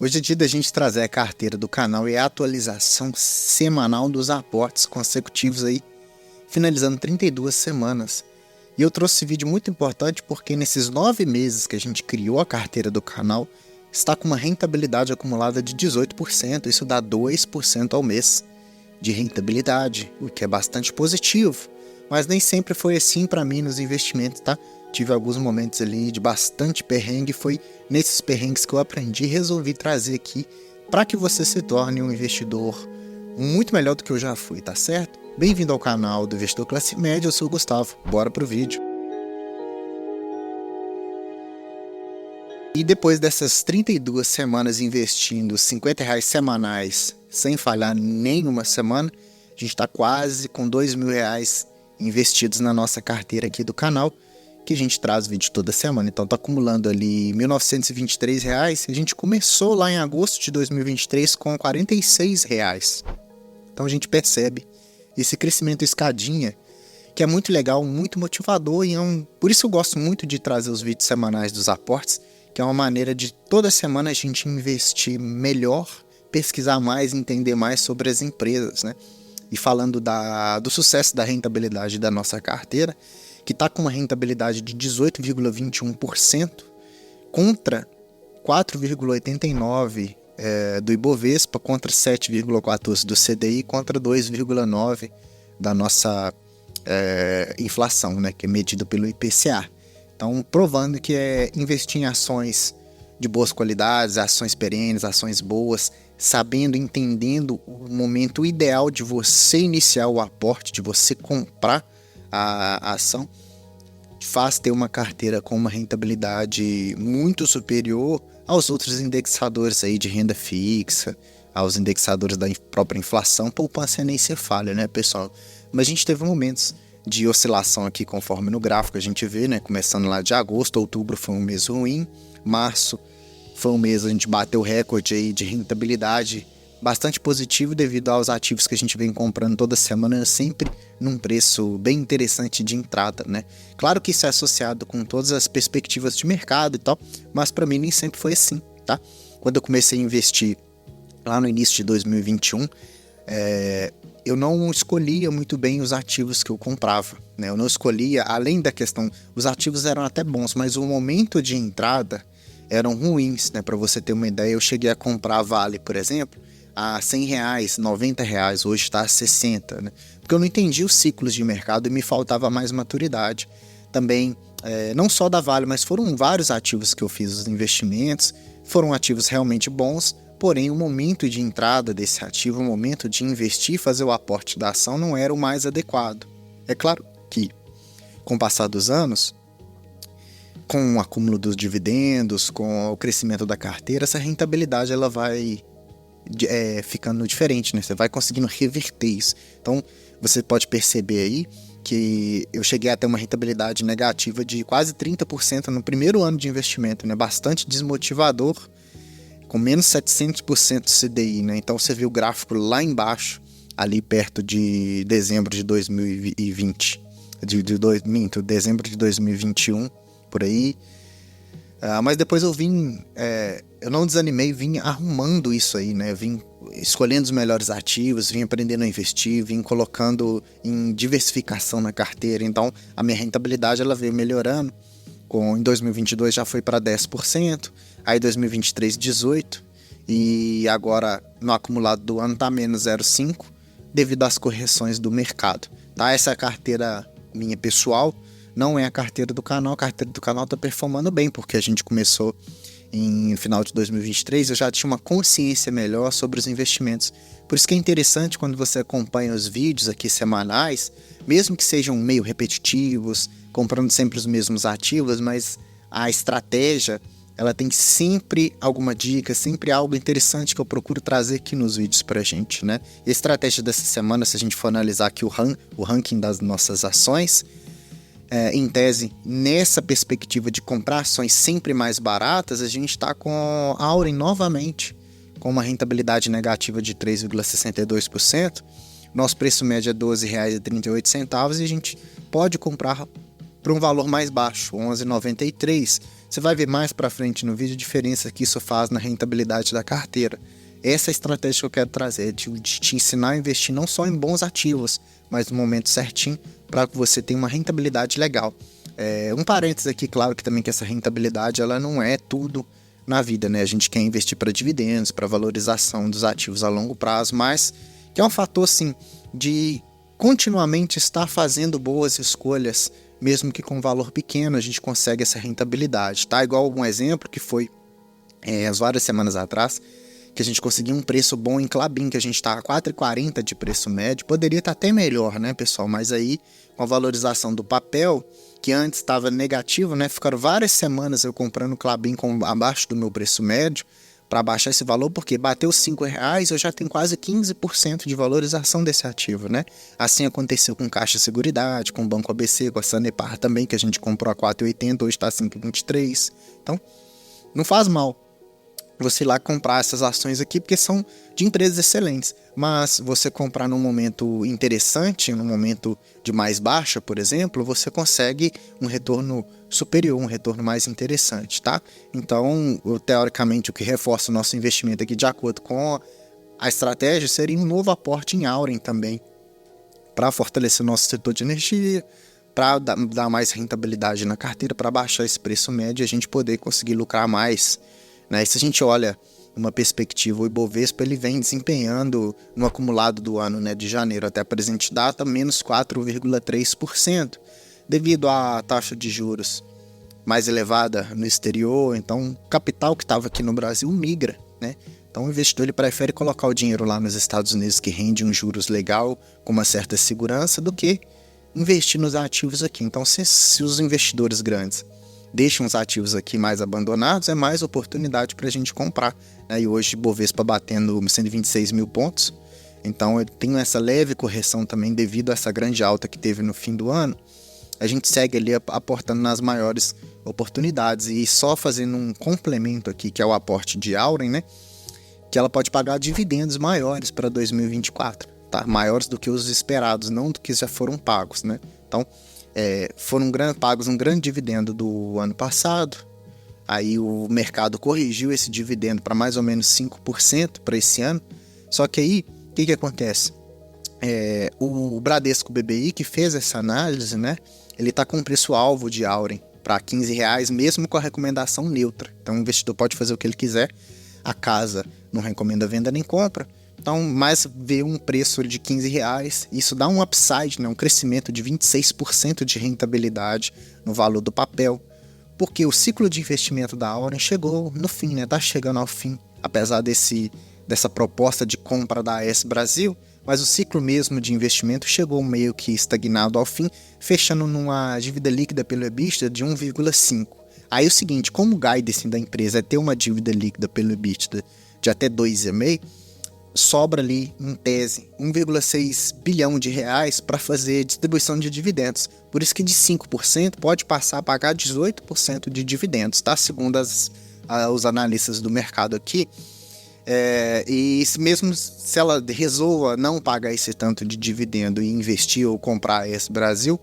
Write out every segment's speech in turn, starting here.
Hoje é dia da gente trazer a carteira do canal e a atualização semanal dos aportes consecutivos aí, finalizando 32 semanas. E eu trouxe esse vídeo muito importante porque nesses 9 meses que a gente criou a carteira do canal, está com uma rentabilidade acumulada de 18%, isso dá 2% ao mês de rentabilidade, o que é bastante positivo. Mas nem sempre foi assim para mim nos investimentos, tá? Tive alguns momentos ali de bastante perrengue, foi nesses perrengues que eu aprendi e resolvi trazer aqui para que você se torne um investidor muito melhor do que eu já fui, tá certo? Bem-vindo ao canal do Investidor Classe Média, eu sou o Gustavo, bora pro vídeo. E depois dessas 32 semanas investindo R$50 semanais sem falhar nenhuma semana, a gente está quase com R$2.000 investidos na nossa carteira aqui do canal, que a gente traz vídeo toda semana. Então tá acumulando ali R$1.923. A gente começou lá em agosto de 2023 com R$46. Então a gente percebe esse crescimento escadinha, que é muito legal, muito motivador, e por isso eu gosto muito de trazer os vídeos semanais dos aportes, que é uma maneira de toda semana a gente investir melhor, pesquisar mais, entender mais sobre as empresas, né? E falando do sucesso da rentabilidade da nossa carteira, que está com uma rentabilidade de 18,21% contra 4,89% do Ibovespa, contra 7,14% do CDI, contra 2,9% da nossa inflação, né, que é medida pelo IPCA. Então, provando que investir em ações de boas qualidades, ações perenes, ações boas, sabendo, entendendo o momento ideal de você iniciar o aporte, de você comprar a ação, faz ter uma carteira com uma rentabilidade muito superior aos outros indexadores aí de renda fixa, aos indexadores da própria inflação. Poupança nem se falha, né, pessoal? Mas a gente teve momentos de oscilação aqui, conforme no gráfico a gente vê, né? Começando lá de agosto, outubro foi um mês ruim, março foi um mês a gente bateu o recorde aí de rentabilidade bastante positivo devido aos ativos que a gente vem comprando toda semana, sempre num preço bem interessante de entrada, né? Claro que isso é associado com todas as perspectivas de mercado e tal, mas para mim nem sempre foi assim, tá? Quando eu comecei a investir lá no início de 2021, eu não escolhia muito bem os ativos que eu comprava, né? Eu não escolhia, além da questão, os ativos eram até bons, mas o momento de entrada eram ruins, né? Para você ter uma ideia, eu cheguei a comprar a Vale, por exemplo, a R$100, R$90, hoje está a 60, né? Porque eu não entendi os ciclos de mercado e me faltava mais maturidade. Também, não só da Vale, mas foram vários ativos que eu fiz os investimentos, foram ativos realmente bons, porém o momento de entrada desse ativo, o momento de investir e fazer o aporte da ação não era o mais adequado. É claro que, com o passar dos anos, com o acúmulo dos dividendos, com o crescimento da carteira, essa rentabilidade ela vai ficando diferente, né? Você vai conseguindo reverter isso. Então, você pode perceber aí que eu cheguei a ter uma rentabilidade negativa de quase 30% no primeiro ano de investimento, né? Bastante desmotivador, com menos 700% do CDI, né? Então, você viu o gráfico lá embaixo, ali perto de dezembro de 2020, dezembro de 2021, por aí. Mas depois eu eu não desanimei, vim arrumando isso aí, né? Eu vim escolhendo os melhores ativos, vim aprendendo a investir, vim colocando em diversificação na carteira. Então, a minha rentabilidade ela veio melhorando. Em 2022 já foi para 10%, aí 2023 18%, e agora no acumulado do ano está menos 0,5% devido às correções do mercado. Tá? Essa é a carteira minha pessoal, não é a carteira do canal. A carteira do canal está performando bem, porque a gente começou em final de 2023, eu já tinha uma consciência melhor sobre os investimentos. Por isso que é interessante quando você acompanha os vídeos aqui semanais, mesmo que sejam meio repetitivos, comprando sempre os mesmos ativos, mas a estratégia, ela tem sempre alguma dica, sempre algo interessante que eu procuro trazer aqui nos vídeos pra gente, né? E a estratégia dessa semana, se a gente for analisar aqui o ranking das nossas ações, em tese, nessa perspectiva de comprar ações sempre mais baratas, a gente está com a Auren novamente com uma rentabilidade negativa de 3,62%. Nosso preço médio é R$ 12,38 e a gente pode comprar por um valor mais baixo, R$ 11,93. Você vai ver mais para frente no vídeo a diferença que isso faz na rentabilidade da carteira. Essa é a estratégia que eu quero trazer, de te ensinar a investir não só em bons ativos, mas no momento certinho para que você tenha uma rentabilidade legal. Um parênteses aqui, claro que também que essa rentabilidade ela não é tudo na vida, né? A gente quer investir para dividendos, para valorização dos ativos a longo prazo, mas que é um fator, assim, de continuamente estar fazendo boas escolhas, mesmo que com valor pequeno a gente consegue essa rentabilidade, tá? Igual um exemplo que foi as várias semanas atrás, que a gente conseguiu um preço bom em Klabin, que a gente está a 4,40 de preço médio, poderia estar até melhor, né, pessoal? Mas aí, com a valorização do papel, que antes estava negativo, né, ficaram várias semanas eu comprando Klabin abaixo do meu preço médio, para baixar esse valor, porque bateu R$5, eu já tenho quase 15% de valorização desse ativo, né? Assim aconteceu com Caixa Seguridade, com o Banco ABC, com a Sanepar também, que a gente comprou a 4,80, hoje está a 5,23. Então, não faz mal você ir lá comprar essas ações aqui, porque são de empresas excelentes. Mas você comprar num momento interessante, num momento de mais baixa, por exemplo, você consegue um retorno superior, um retorno mais interessante, tá? Então, teoricamente, o que reforça o nosso investimento aqui, de acordo com a estratégia, seria um novo aporte em Auren também, para fortalecer o nosso setor de energia, para dar mais rentabilidade na carteira, para baixar esse preço médio e a gente poder conseguir lucrar mais, né? E se a gente olha uma perspectiva, o Ibovespa ele vem desempenhando no acumulado do ano, né, de janeiro até a presente data, menos 4,3%, devido à taxa de juros mais elevada no exterior. Então, o capital que estava aqui no Brasil migra, né? Então, o investidor ele prefere colocar o dinheiro lá nos Estados Unidos, que rende um juros legal, com uma certa segurança, do que investir nos ativos aqui. Então, se os investidores grandes deixam os ativos aqui mais abandonados, é mais oportunidade para a gente comprar, né? E hoje, Bovespa batendo 126 mil pontos. Então, eu tenho essa leve correção também devido a essa grande alta que teve no fim do ano. A gente segue ali aportando nas maiores oportunidades e só fazendo um complemento aqui, que é o aporte de Auren, né? Que ela pode pagar dividendos maiores para 2024, tá? Maiores do que os esperados, não do que já foram pagos, né? Então, foram pagos um grande dividendo do ano passado, aí o mercado corrigiu esse dividendo para mais ou menos 5% para esse ano, só que aí, o que acontece? O Bradesco BBI, que fez essa análise, né, ele está com preço-alvo de Auren para R$15, mesmo com a recomendação neutra. Então o investidor pode fazer o que ele quiser, a casa não recomenda venda nem compra, então, mas ver um preço de R$15, isso dá um upside, né, um crescimento de 26% de rentabilidade no valor do papel, porque o ciclo de investimento da Auren chegou no fim, né, tá chegando ao fim, apesar dessa proposta de compra da AS Brasil, mas o ciclo mesmo de investimento chegou meio que estagnado ao fim, fechando numa dívida líquida pelo EBITDA de 1,5. Aí é o seguinte, como o guidance da empresa é ter uma dívida líquida pelo EBITDA de até 2,5, sobra ali, em tese, 1,6 bilhão de reais para fazer distribuição de dividendos. Por isso que de 5% pode passar a pagar 18% de dividendos, tá? Segundo os analistas do mercado aqui. E mesmo se ela resolva não pagar esse tanto de dividendo e investir ou comprar esse Brasil,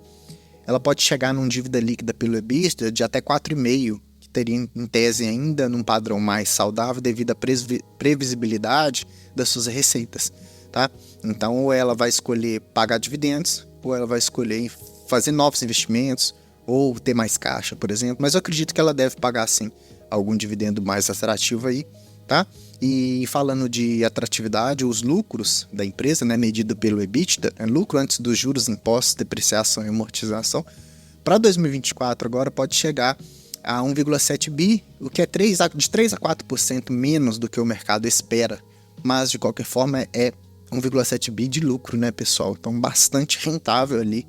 ela pode chegar num dívida líquida pelo EBITDA de até 4,5, que teria em tese ainda num padrão mais saudável devido à previsibilidade das suas receitas, tá? Então, ou ela vai escolher pagar dividendos, ou ela vai escolher fazer novos investimentos, ou ter mais caixa, por exemplo. Mas eu acredito que ela deve pagar, sim, algum dividendo mais atrativo aí, tá? E falando de atratividade, os lucros da empresa, né, medido pelo EBITDA, lucro antes dos juros, impostos, depreciação e amortização, para 2024 agora pode chegar a 1,7 bi, o que é de 3 a 4% menos do que o mercado espera, mas de qualquer forma é 1,7 bi de lucro, né, pessoal? Então bastante rentável ali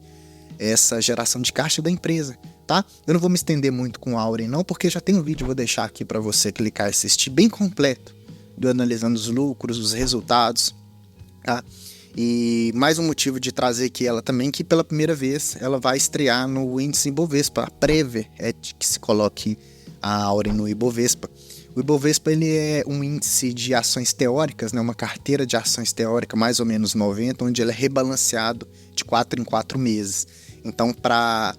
essa geração de caixa da empresa, tá? Eu não vou me estender muito com a Auren não, porque já tem um vídeo, vou deixar aqui para você clicar e assistir, bem completo, analisando os lucros, os resultados, tá? E mais um motivo de trazer aqui ela também, que pela primeira vez ela vai estrear no índice Ibovespa. A Prever é que se coloque a Auren no Ibovespa. O Ibovespa ele é um índice de ações teóricas, né? Uma carteira de ações teórica, mais ou menos 90, onde ele é rebalanceado de 4 em 4 meses. Então, para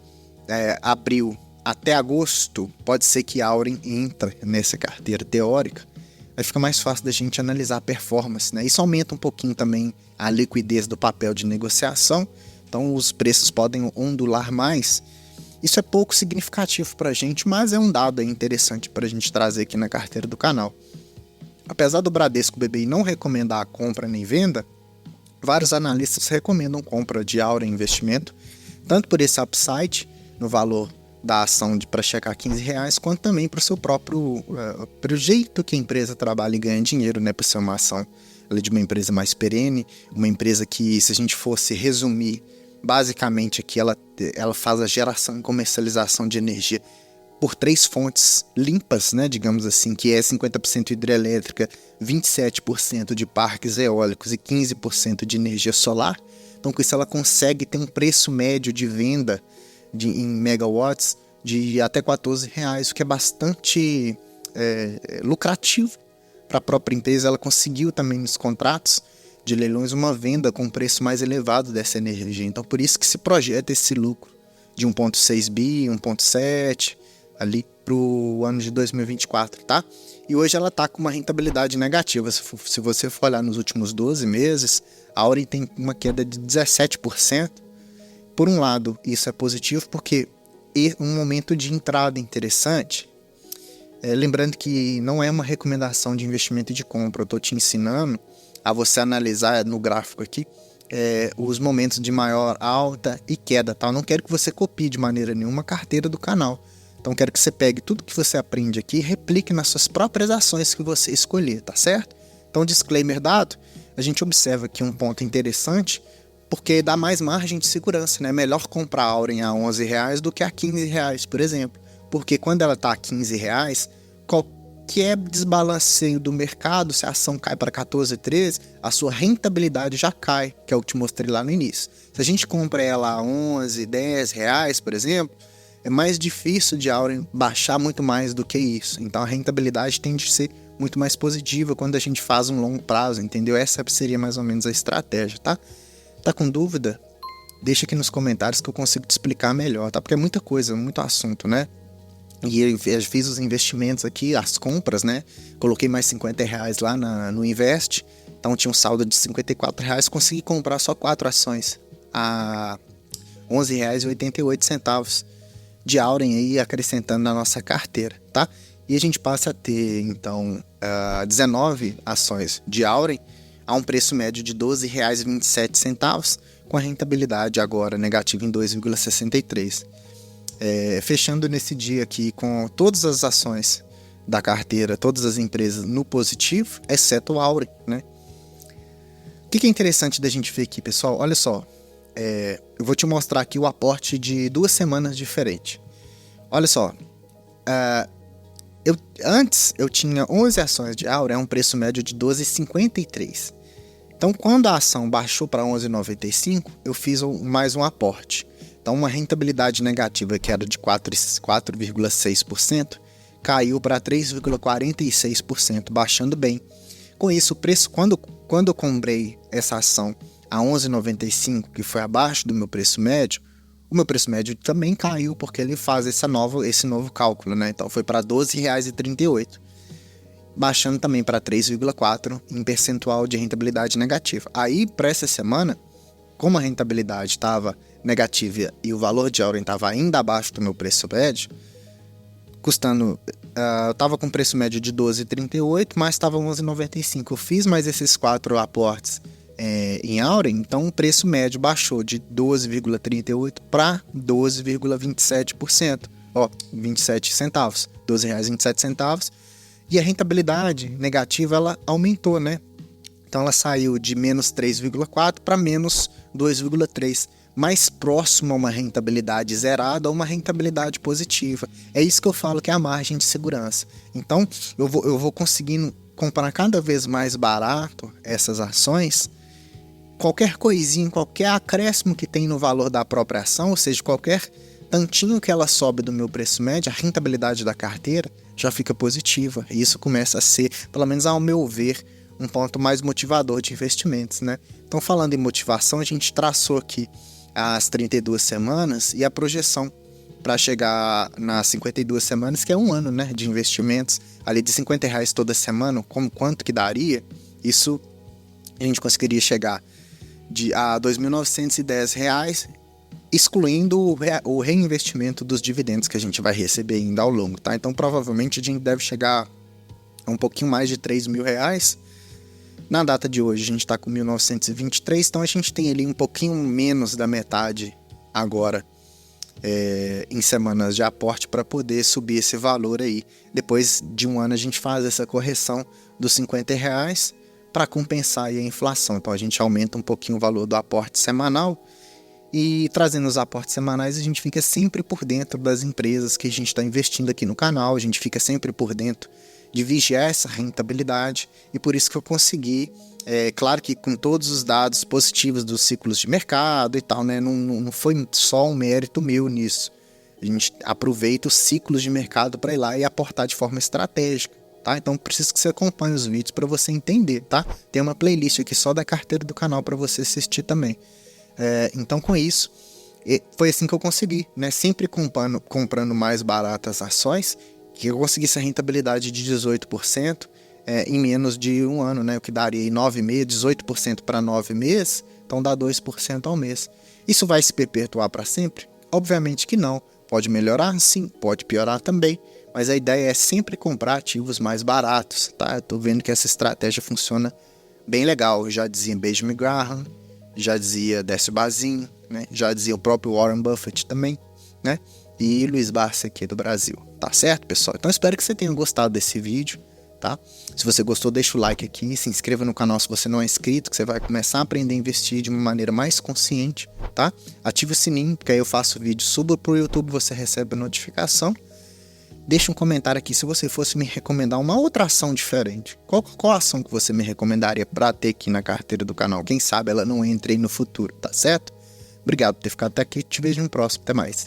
abril até agosto, pode ser que a Auren entre nessa carteira teórica, aí fica mais fácil da gente analisar a performance, né? Isso aumenta um pouquinho também a liquidez do papel de negociação, então os preços podem ondular mais. Isso é pouco significativo para a gente, mas é um dado interessante para a gente trazer aqui na carteira do canal. Apesar do Bradesco BBI não recomendar a compra nem venda, vários analistas recomendam compra de Auren Investimento, tanto por esse upside no valor da ação para checar R$15, quanto também para o seu próprio pro jeito que a empresa trabalha e ganha dinheiro, né? Por ser uma ação de uma empresa mais perene, uma empresa que, se a gente fosse resumir, basicamente aqui ela faz a geração e comercialização de energia por 3 fontes limpas, né, digamos assim, que é 50% hidrelétrica, 27% de parques eólicos e 15% de energia solar. Então, com isso ela consegue ter um preço médio de venda em megawatts de até R$14, o que é bastante lucrativo para a própria empresa. Ela conseguiu também nos contratos de leilões uma venda com preço mais elevado dessa energia. Então, por isso que se projeta esse lucro de 1,6 bi, 1,7 ali para o ano de 2024, tá? E hoje ela está com uma rentabilidade negativa. Se você for olhar nos últimos 12 meses, a Auren tem uma queda de 17%. Por um lado, isso é positivo porque é um momento de entrada interessante. Lembrando que não é uma recomendação de investimento e de compra, eu estou te ensinando a você analisar no gráfico aqui os momentos de maior alta e queda, tá? Eu não quero que você copie de maneira nenhuma a carteira do canal. Então, quero que você pegue tudo que você aprende aqui e replique nas suas próprias ações que você escolher, tá certo? Então, disclaimer dado, a gente observa aqui um ponto interessante, porque dá mais margem de segurança, né? É melhor comprar a Auren a R$11 do que a R$15, por exemplo. Porque quando ela está a R$15, qualquer desbalanceio do mercado, se a ação cai para 14, 13, a sua rentabilidade já cai, que é o que te mostrei lá no início. Se a gente compra ela a 11, 10 reais, por exemplo, é mais difícil de Auren baixar muito mais do que isso. Então a rentabilidade tende a ser muito mais positiva quando a gente faz um longo prazo, entendeu? Essa seria mais ou menos a estratégia, tá? Tá com dúvida? Deixa aqui nos comentários que eu consigo te explicar melhor, tá? Porque é muita coisa, muito assunto, né? E eu fiz os investimentos aqui, as compras, né? Coloquei mais R$50 lá no Invest, então tinha um saldo de R$54, consegui comprar só 4 ações a R$11,88 de Auren aí, acrescentando na nossa carteira, tá? E a gente passa a ter, então, 19 ações de Auren a um preço médio de R$12,27, com a rentabilidade agora negativa em 2,63. Fechando nesse dia aqui com todas as ações da carteira, todas as empresas no positivo, exceto a Auren, né? O que é interessante da gente ver aqui, pessoal? Olha só, eu vou te mostrar aqui o aporte de 2 semanas diferentes. Olha só, antes eu tinha 11 ações de Auren a um preço médio de R$12,53. Então, quando a ação baixou para R$11,95, eu fiz mais um aporte. Então, uma rentabilidade negativa que era de 4,6%, caiu para 3,46%, baixando bem. Com isso, o preço, quando eu comprei essa ação a R$11,95, que foi abaixo do meu preço médio, o meu preço médio também caiu, porque ele faz esse novo cálculo, né? Então, foi para R$12,38, baixando também para 3,4% em percentual de rentabilidade negativa. Aí, para essa semana, como a rentabilidade estava negativa e o valor de Auren estava ainda abaixo do meu preço médio, custando, eu estava com preço médio de 12,38, mas estava 11,95. Eu fiz mais esses 4 aportes em Auren, então o preço médio baixou de 12,38 para 12,27%, 27 centavos, R$12,27, e a rentabilidade negativa ela aumentou, né? Então ela saiu de menos 3,4 para menos 2,3, mais próximo a uma rentabilidade zerada ou uma rentabilidade positiva. É isso que eu falo que é a margem de segurança. Então eu vou conseguindo comprar cada vez mais barato essas ações. Qualquer coisinha, qualquer acréscimo que tem no valor da própria ação, ou seja, qualquer tantinho que ela sobe do meu preço médio, a rentabilidade da carteira já fica positiva. E isso começa a ser, pelo menos ao meu ver, um ponto mais motivador de investimentos, né? Então, falando em motivação, a gente traçou aqui as 32 semanas e a projeção para chegar nas 52 semanas, que é um ano, né, de investimentos, ali de R$50 toda semana, quanto que daria? Isso a gente conseguiria chegar a R$2.910, excluindo o reinvestimento dos dividendos que a gente vai receber ainda ao longo, tá? Então, provavelmente, a gente deve chegar a um pouquinho mais de R$3.000. Na data de hoje, a gente está com 1.923, então a gente tem ali um pouquinho menos da metade agora em semanas de aporte para poder subir esse valor aí. Depois de um ano, a gente faz essa correção dos R$50 para compensar aí a inflação. Então, a gente aumenta um pouquinho o valor do aporte semanal. E trazendo os aportes semanais, a gente fica sempre por dentro das empresas que a gente está investindo aqui no canal, a gente fica sempre por dentro de vigiar essa rentabilidade, e por isso que eu consegui, claro que com todos os dados positivos dos ciclos de mercado e tal, né, não foi só um mérito meu nisso, a gente aproveita os ciclos de mercado para ir lá e aportar de forma estratégica, tá? Então preciso que você acompanhe os vídeos para você entender, tá? Tem uma playlist aqui só da carteira do canal para você assistir também. Então, com isso, foi assim que eu consegui, né? Sempre comprando mais baratas ações, que eu consegui essa rentabilidade de 18% em menos de um ano, né? O que daria em 9 meses, 18% para 9 meses, então dá 2% ao mês. Isso vai se perpetuar para sempre? Obviamente que não. Pode melhorar, sim, pode piorar também, mas a ideia é sempre comprar ativos mais baratos, tá? Eu tô vendo que essa estratégia funciona bem legal. Eu já dizia Benjamin Graham, já dizia Décio Bazin, né? Já dizia o próprio Warren Buffett também, né? E Luiz Barsi aqui do Brasil, tá certo, pessoal? Então espero que você tenha gostado desse vídeo, tá? Se você gostou, deixa o like aqui, se inscreva no canal se você não é inscrito, que você vai começar a aprender a investir de uma maneira mais consciente, tá? Ative o sininho, porque aí eu faço vídeo, subo pro YouTube, você recebe a notificação. Deixa um comentário aqui se você fosse me recomendar uma outra ação diferente. Qual ação que você me recomendaria para ter aqui na carteira do canal? Quem sabe ela não entre aí no futuro, tá certo? Obrigado por ter ficado até aqui. Te vejo no próximo. Até mais.